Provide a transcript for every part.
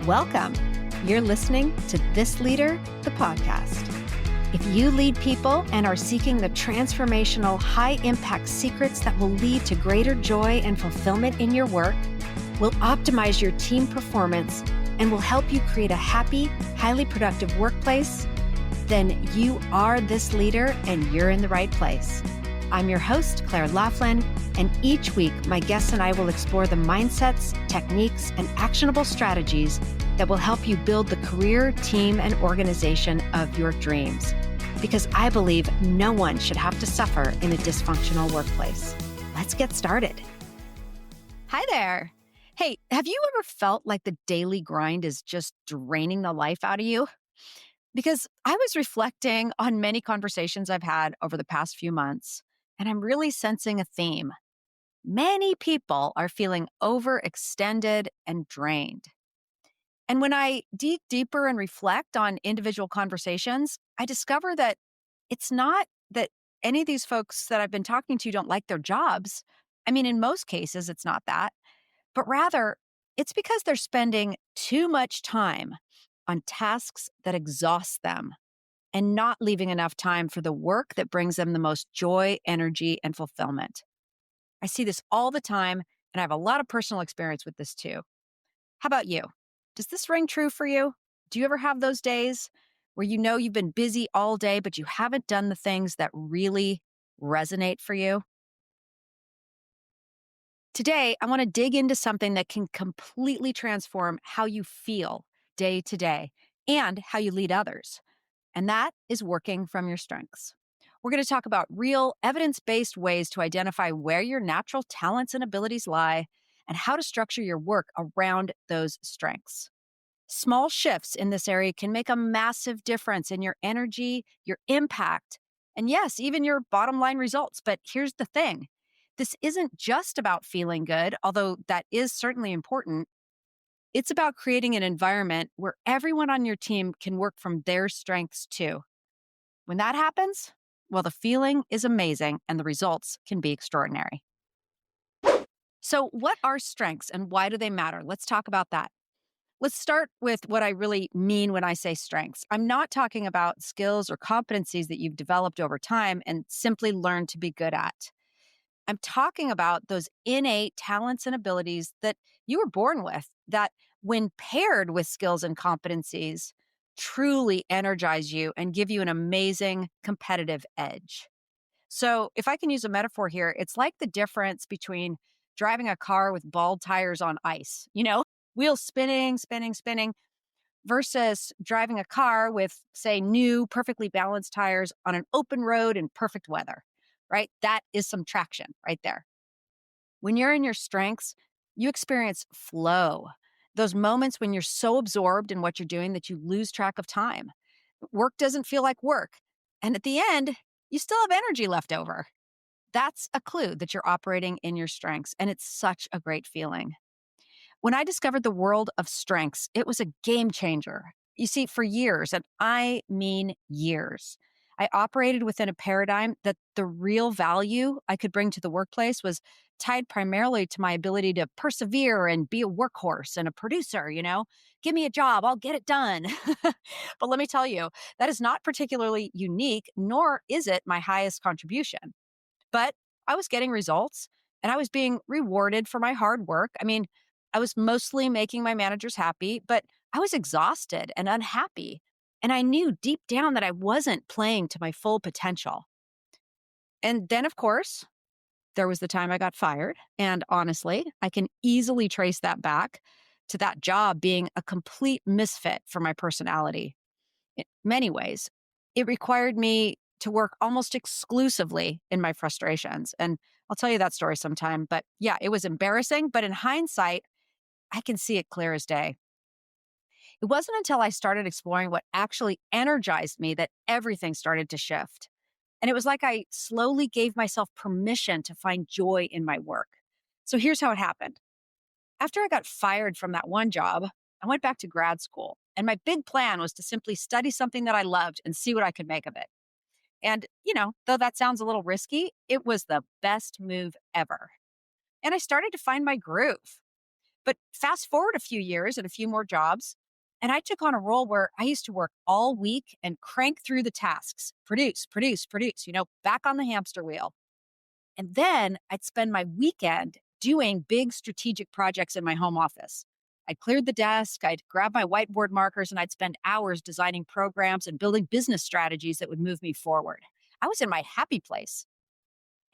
Welcome. You're listening to This Leader, the podcast. If you lead people and are seeking the transformational, high-impact secrets that will lead to greater joy and fulfillment in your work, will optimize your team performance, and will help you create a happy, highly productive workplace, then you are this leader and you're in the right place. I'm your host, Claire Laughlin, and each week my guests and I will explore the mindsets, techniques, and actionable strategies that will help you build the career, team, and organization of your dreams. Because I believe no one should have to suffer in a dysfunctional workplace. Let's get started. Hi there. Hey, have you ever felt like the daily grind is just draining the life out of you? Because I was reflecting on many conversations I've had over the past few months, and I'm really sensing a theme. Many people are feeling overextended and drained. And when I dig deeper and reflect on individual conversations, I discover that it's not that any of these folks that I've been talking to don't like their jobs. I mean, in most cases, it's not that, but rather it's because they're spending too much time on tasks that exhaust them and not leaving enough time for the work that brings them the most joy, energy, and fulfillment. I see this all the time, and I have a lot of personal experience with this too. How about you? Does this ring true for you? Do you ever have those days where you know you've been busy all day, but you haven't done the things that really resonate for you? Today, I want to dig into something that can completely transform how you feel day to day and how you lead others. And that is working from your strengths. We're going to talk about real, evidence based ways to identify where your natural talents and abilities lie and how to structure your work around those strengths. Small shifts in this area can make a massive difference in your energy, your impact, and yes, even your bottom line results. But here's the thing, this isn't just about feeling good, although that is certainly important. It's about creating an environment where everyone on your team can work from their strengths too. When that happens, well, the feeling is amazing and the results can be extraordinary. So, what are strengths and why do they matter? Let's talk about that. Let's start with what I really mean when I say strengths. I'm not talking about skills or competencies that you've developed over time and simply learned to be good at. I'm talking about those innate talents and abilities that you were born with that, when paired with skills and competencies, truly energize you and give you an amazing competitive edge. So, if I can use a metaphor here, it's like the difference between driving a car with bald tires on ice, wheels spinning, spinning, spinning, versus driving a car with, say, new, perfectly balanced tires on an open road in perfect weather, right? That is some traction right there. When you're in your strengths, you experience flow, those moments when you're so absorbed in what you're doing that you lose track of time. Work doesn't feel like work. And at the end, you still have energy left over. That's a clue that you're operating in your strengths, and it's such a great feeling. When I discovered the world of strengths, it was a game changer. You see, for years, and I mean years, I operated within a paradigm that the real value I could bring to the workplace was tied primarily to my ability to persevere and be a workhorse and a producer, Give me a job, I'll get it done. But let me tell you, that is not particularly unique, nor is it my highest contribution. But I was getting results and I was being rewarded for my hard work. I mean, I was mostly making my managers happy, but I was exhausted and unhappy. And I knew deep down that I wasn't playing to my full potential. And then, of course, there was the time I got fired. And honestly, I can easily trace that back to that job being a complete misfit for my personality. In many ways, it required me to work almost exclusively in my frustrations. And I'll tell you that story sometime. But yeah, it was embarrassing. But in hindsight, I can see it clear as day. It wasn't until I started exploring what actually energized me that everything started to shift. And it was like I slowly gave myself permission to find joy in my work. So here's how it happened. After I got fired from that one job, I went back to grad school. And my big plan was to simply study something that I loved and see what I could make of it. And, though that sounds a little risky, it was the best move ever. And I started to find my groove. But fast forward a few years and a few more jobs, and I took on a role where I used to work all week and crank through the tasks, produce, produce, produce, back on the hamster wheel. And then I'd spend my weekend doing big strategic projects in my home office. I'd cleared the desk, I'd grab my whiteboard markers, and I'd spend hours designing programs and building business strategies that would move me forward. I was in my happy place.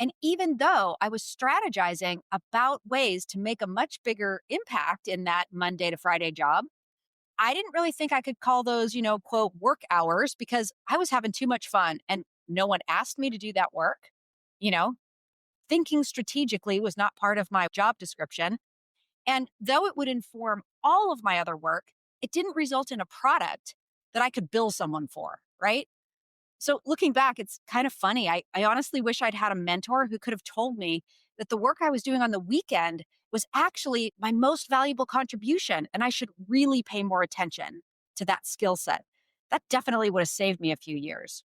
And even though I was strategizing about ways to make a much bigger impact in that Monday to Friday job, I didn't really think I could call those, quote, work hours because I was having too much fun and no one asked me to do that work. You know, Thinking strategically was not part of my job description. And though it would inform all of my other work, it didn't result in a product that I could bill someone for, right? So looking back, it's kind of funny. I honestly wish I'd had a mentor who could have told me that the work I was doing on the weekend was actually my most valuable contribution, and I should really pay more attention to that skill set. That definitely would have saved me a few years.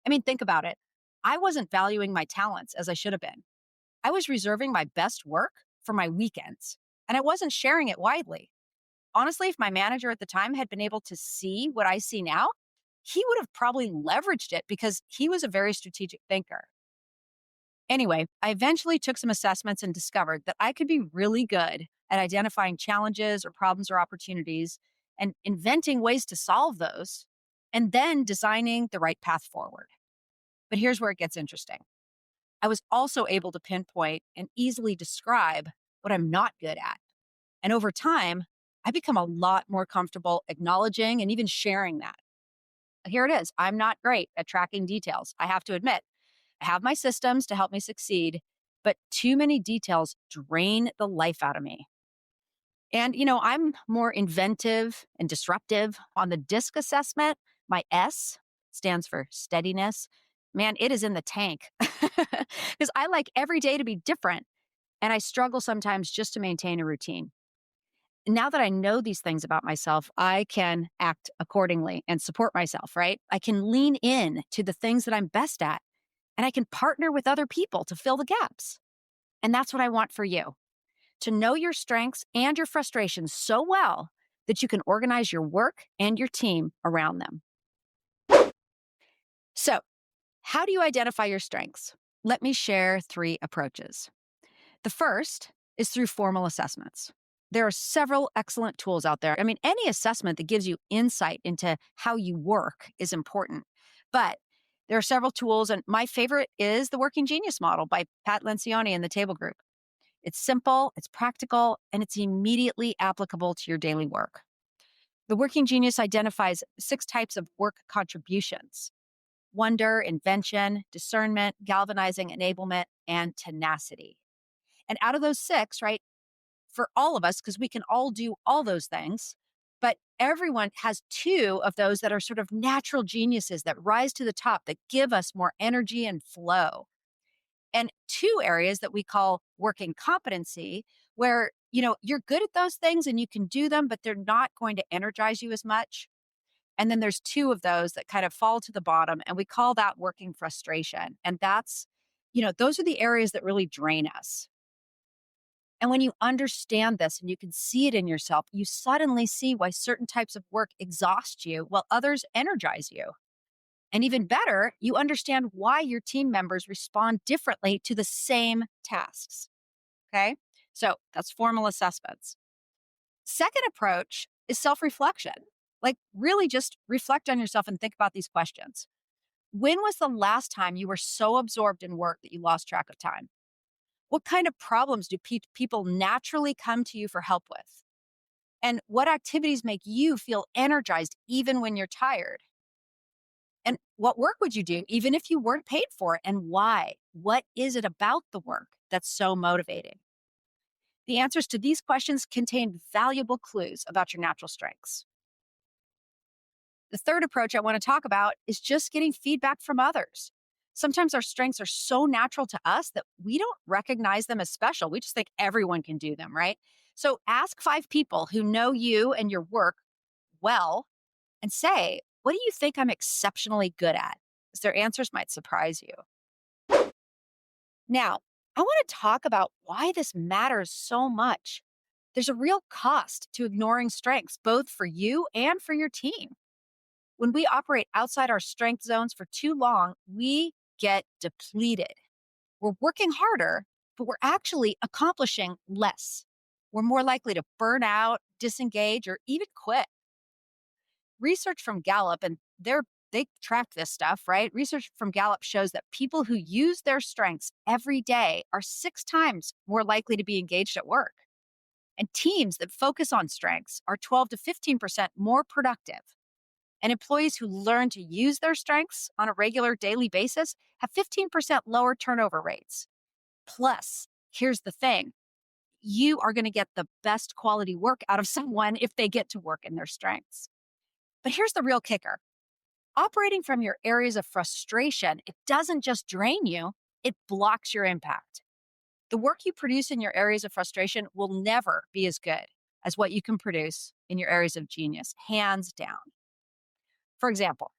I mean, think about it. I wasn't valuing my talents as I should have been. I was reserving my best work for my weekends, and I wasn't sharing it widely. Honestly, if my manager at the time had been able to see what I see now, he would have probably leveraged it because he was a very strategic thinker. Anyway, I eventually took some assessments and discovered that I could be really good at identifying challenges or problems or opportunities and inventing ways to solve those, and then designing the right path forward. But here's where it gets interesting. I was also able to pinpoint and easily describe what I'm not good at. And over time, I become a lot more comfortable acknowledging and even sharing that. Here it is. I'm not great at tracking details. I have to admit, I have my systems to help me succeed, but too many details drain the life out of me. And, I'm more inventive and disruptive. On the DISC assessment, my S stands for steadiness. Man, it is in the tank because I like every day to be different. And I struggle sometimes just to maintain a routine. Now that I know these things about myself, I can act accordingly and support myself, right? I can lean in to the things that I'm best at, and I can partner with other people to fill the gaps. And that's what I want for you, to know your strengths and your frustrations so well that you can organize your work and your team around them. So, how do you identify your strengths? Let me share 3 approaches. The first is through formal assessments. There are several excellent tools out there. I mean, any assessment that gives you insight into how you work is important. But there are several tools, and my favorite is the Working Genius model by Pat Lencioni and the Table Group. It's simple, it's practical, and it's immediately applicable to your daily work. The Working Genius identifies 6 types of work contributions: wonder, invention, discernment, galvanizing, enablement, and tenacity. And out of those 6, right, for all of us, because we can all do all those things, but everyone has 2 of those that are sort of natural geniuses that rise to the top, that give us more energy and flow. And 2 areas that we call working competency, where, you're good at those things and you can do them, but they're not going to energize you as much. And then there's 2 of those that kind of fall to the bottom, and we call that working frustration. And that's, those are the areas that really drain us. And when you understand this and you can see it in yourself, you suddenly see why certain types of work exhaust you while others energize you. And even better, you understand why your team members respond differently to the same tasks. Okay. So that's formal assessments. Second approach is self reflection. Like, really just reflect on yourself and think about these questions. When was the last time you were so absorbed in work that you lost track of time? What kind of problems do people naturally come to you for help with? And what activities make you feel energized even when you're tired? And what work would you do even if you weren't paid for it, and why? What is it about the work that's so motivating? The answers to these questions contain valuable clues about your natural strengths. The third approach I want to talk about is just getting feedback from others. Sometimes our strengths are so natural to us that we don't recognize them as special. We just think everyone can do them, right? So ask 5 people who know you and your work well and say, what do you think I'm exceptionally good at? Because their answers might surprise you. Now, I want to talk about why this matters so much. There's a real cost to ignoring strengths, both for you and for your team. When we operate outside our strength zones for too long, we get depleted. We're working harder, but we're actually accomplishing less. We're more likely to burn out, disengage, or even quit. Research from Gallup, and they track this stuff, right? Research from Gallup shows that people who use their strengths every day are 6 times more likely to be engaged at work. And teams that focus on strengths are 12 to 15% more productive. And employees who learn to use their strengths on a regular daily basis have 15% lower turnover rates. Plus, here's the thing, you are going to get the best quality work out of someone if they get to work in their strengths. But here's the real kicker, operating from your areas of frustration, it doesn't just drain you, it blocks your impact. The work you produce in your areas of frustration will never be as good as what you can produce in your areas of genius, hands down. For example,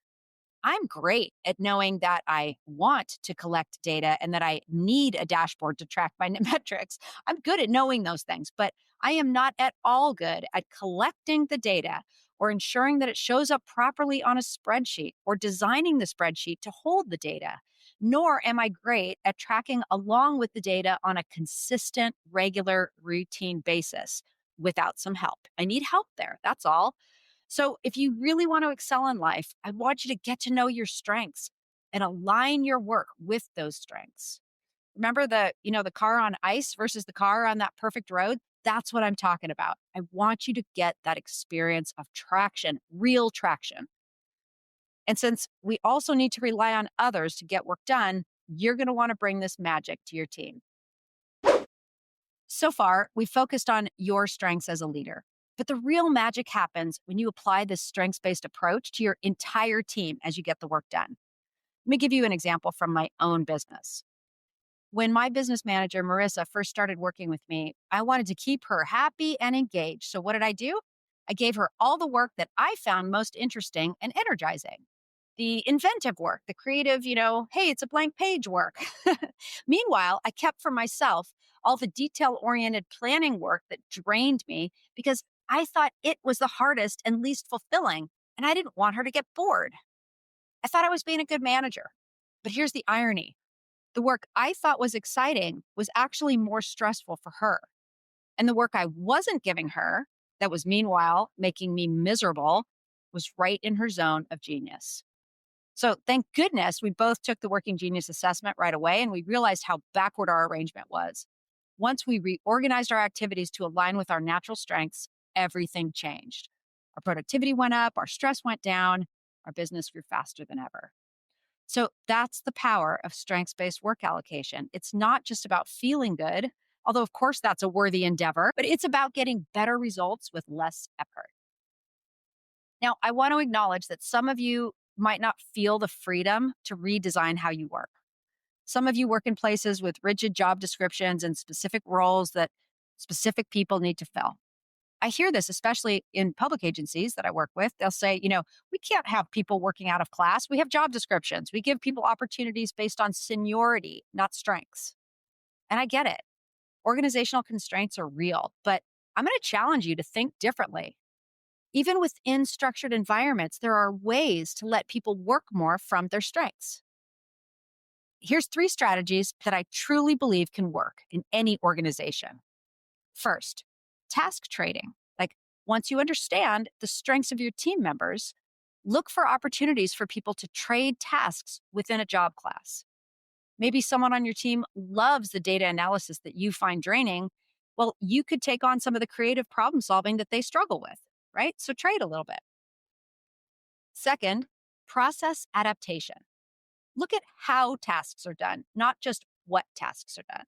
I'm great at knowing that I want to collect data and that I need a dashboard to track my metrics. I'm good at knowing those things, but I am not at all good at collecting the data or ensuring that it shows up properly on a spreadsheet or designing the spreadsheet to hold the data. Nor am I great at tracking along with the data on a consistent, regular, routine basis without some help. I need help there. That's all. So, if you really want to excel in life, I want you to get to know your strengths and align your work with those strengths. Remember the car on ice versus the car on that perfect road? That's what I'm talking about. I want you to get that experience of traction, real traction. And since we also need to rely on others to get work done, you're going to want to bring this magic to your team. So far, we focused on your strengths as a leader. But the real magic happens when you apply this strengths based approach to your entire team as you get the work done. Let me give you an example from my own business. When my business manager, Marissa, first started working with me, I wanted to keep her happy and engaged. So, what did I do? I gave her all the work that I found most interesting and energizing. The inventive work, the creative, hey, it's a blank page work. Meanwhile, I kept for myself all the detail oriented planning work that drained me because I thought it was the hardest and least fulfilling, and I didn't want her to get bored. I thought I was being a good manager. But here's the irony, the work I thought was exciting was actually more stressful for her. And the work I wasn't giving her, that was meanwhile making me miserable, was right in her zone of genius. So thank goodness we both took the Working Genius assessment right away and we realized how backward our arrangement was. Once we reorganized our activities to align with our natural strengths, everything changed. Our productivity went up, our stress went down, our business grew faster than ever. So that's the power of strengths based work allocation. It's not just about feeling good, although, of course, that's a worthy endeavor, but it's about getting better results with less effort. Now, I want to acknowledge that some of you might not feel the freedom to redesign how you work. Some of you work in places with rigid job descriptions and specific roles that specific people need to fill. I hear this, especially in public agencies that I work with. They'll say, we can't have people working out of class. We have job descriptions. We give people opportunities based on seniority, not strengths. And I get it. Organizational constraints are real, but I'm going to challenge you to think differently. Even within structured environments, there are ways to let people work more from their strengths. Here's 3 strategies that I truly believe can work in any organization. First, task trading. Like, once you understand the strengths of your team members, look for opportunities for people to trade tasks within a job class. Maybe someone on your team loves the data analysis that you find draining. Well, you could take on some of the creative problem solving that they struggle with, right? So trade a little bit. Second, process adaptation. Look at how tasks are done, not just what tasks are done.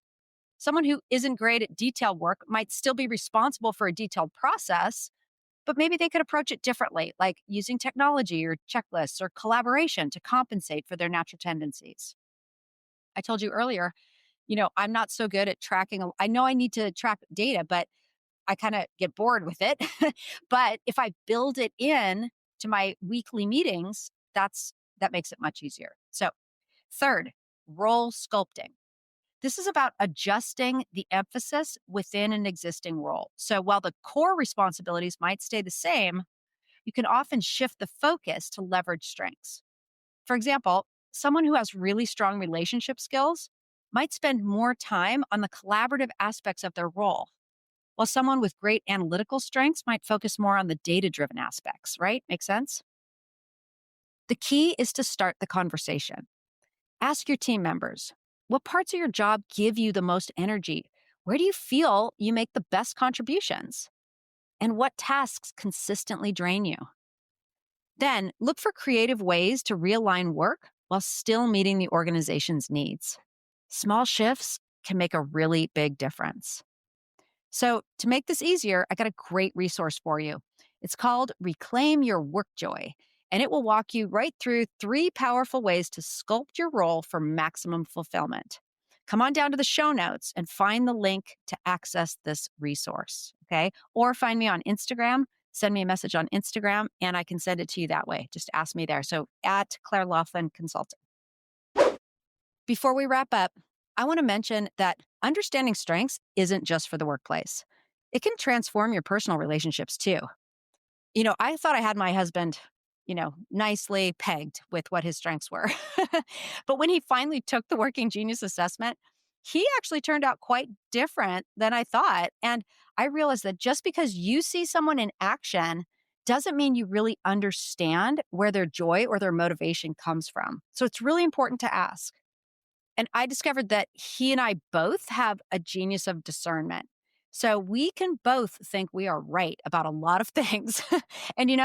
Someone who isn't great at detailed work might still be responsible for a detailed process, but maybe they could approach it differently, like using technology or checklists or collaboration to compensate for their natural tendencies. I told you earlier, I'm not so good at tracking. I know I need to track data, but I kind of get bored with it. But if I build it in to my weekly meetings, that makes it much easier. So, third, role sculpting. This is about adjusting the emphasis within an existing role. So while the core responsibilities might stay the same, you can often shift the focus to leverage strengths. For example, someone who has really strong relationship skills might spend more time on the collaborative aspects of their role, while someone with great analytical strengths might focus more on the data driven aspects, right? Make sense? The key is to start the conversation. Ask your team members, what parts of your job give you the most energy? Where do you feel you make the best contributions? And what tasks consistently drain you? Then look for creative ways to realign work while still meeting the organization's needs. Small shifts can make a really big difference. So, to make this easier, I got a great resource for you. It's called Reclaim Your Work Joy, and it will walk you right through 3 powerful ways to sculpt your role for maximum fulfillment. Come on down to the show notes and find the link to access this resource, okay? Or find me on Instagram, send me a message on Instagram, and I can send it to you that way. Just ask me there. So, at Claire Laughlin Consulting. Before we wrap up, I want to mention that understanding strengths isn't just for the workplace. It can transform your personal relationships too. I thought I had my husband, nicely pegged with what his strengths were. But when he finally took the Working Genius assessment, he actually turned out quite different than I thought. And I realized that just because you see someone in action doesn't mean you really understand where their joy or their motivation comes from. So it's really important to ask. And I discovered that he and I both have a genius of discernment. So we can both think we are right about a lot of things. And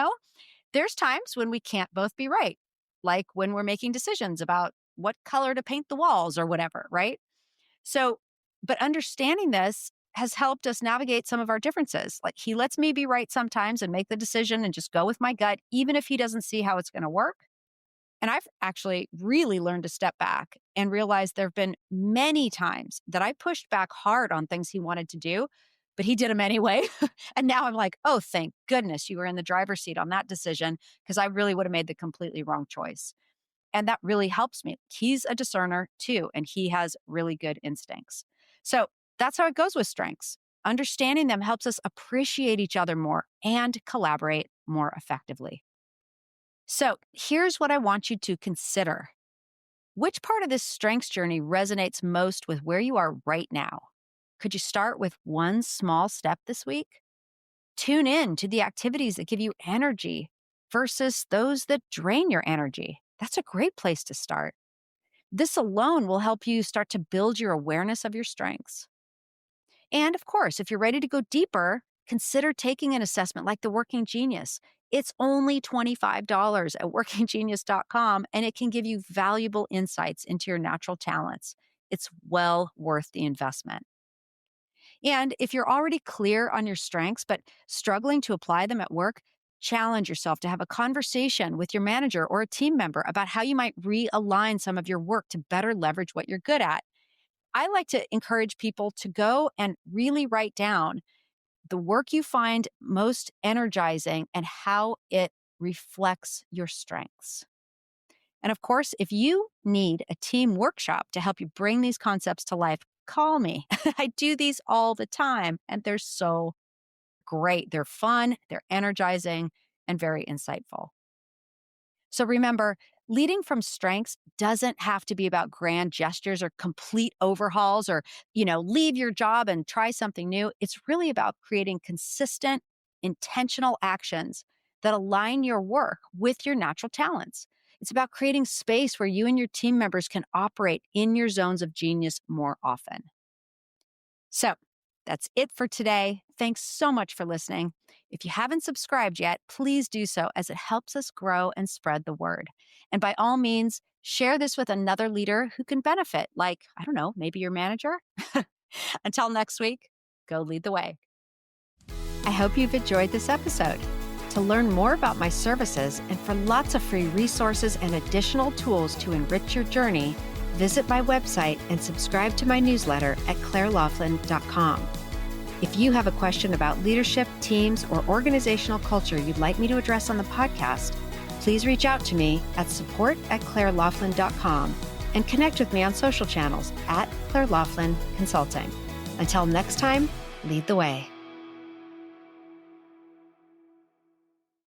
there's times when we can't both be right, like when we're making decisions about what color to paint the walls or whatever, right? So, but understanding this has helped us navigate some of our differences. Like he lets me be right sometimes and make the decision and just go with my gut, even if he doesn't see how it's going to work. And I've actually really learned to step back and realize there have been many times that I pushed back hard on things he wanted to do, but he did them anyway. And now I'm like, oh, thank goodness you were in the driver's seat on that decision because I really would have made the completely wrong choice. And that really helps me. He's a discerner too, and he has really good instincts. So that's how it goes with strengths. Understanding them helps us appreciate each other more and collaborate more effectively. So here's what I want you to consider. Which part of this strengths journey resonates most with where you are right now? Could you start with one small step this week? Tune in to the activities that give you energy versus those that drain your energy. That's a great place to start. This alone will help you start to build your awareness of your strengths. And of course, if you're ready to go deeper, consider taking an assessment like the Working Genius. It's only $25 at workinggenius.com, and it can give you valuable insights into your natural talents. It's well worth the investment. And if you're already clear on your strengths, but struggling to apply them at work, challenge yourself to have a conversation with your manager or a team member about how you might realign some of your work to better leverage what you're good at. I like to encourage people to go and really write down the work you find most energizing and how it reflects your strengths. And of course, if you need a team workshop to help you bring these concepts to life, call me. I do these all the time, and they're so great. They're fun, they're energizing, and very insightful. So remember, leading from strengths doesn't have to be about grand gestures or complete overhauls or, leave your job and try something new. It's really about creating consistent, intentional actions that align your work with your natural talents. It's about creating space where you and your team members can operate in your zones of genius more often. So that's it for today. Thanks so much for listening. If you haven't subscribed yet, please do so as it helps us grow and spread the word. And by all means, share this with another leader who can benefit, like, I don't know, maybe your manager. Until next week, go lead the way. I hope you've enjoyed this episode. To learn more about my services and for lots of free resources and additional tools to enrich your journey, visit my website and subscribe to my newsletter at clairelaughlin.com. If you have a question about leadership, teams, or organizational culture you'd like me to address on the podcast, please reach out to me at support@clairelaughlin.com and connect with me on social channels at Claire Laughlin Consulting. Until next time, lead the way.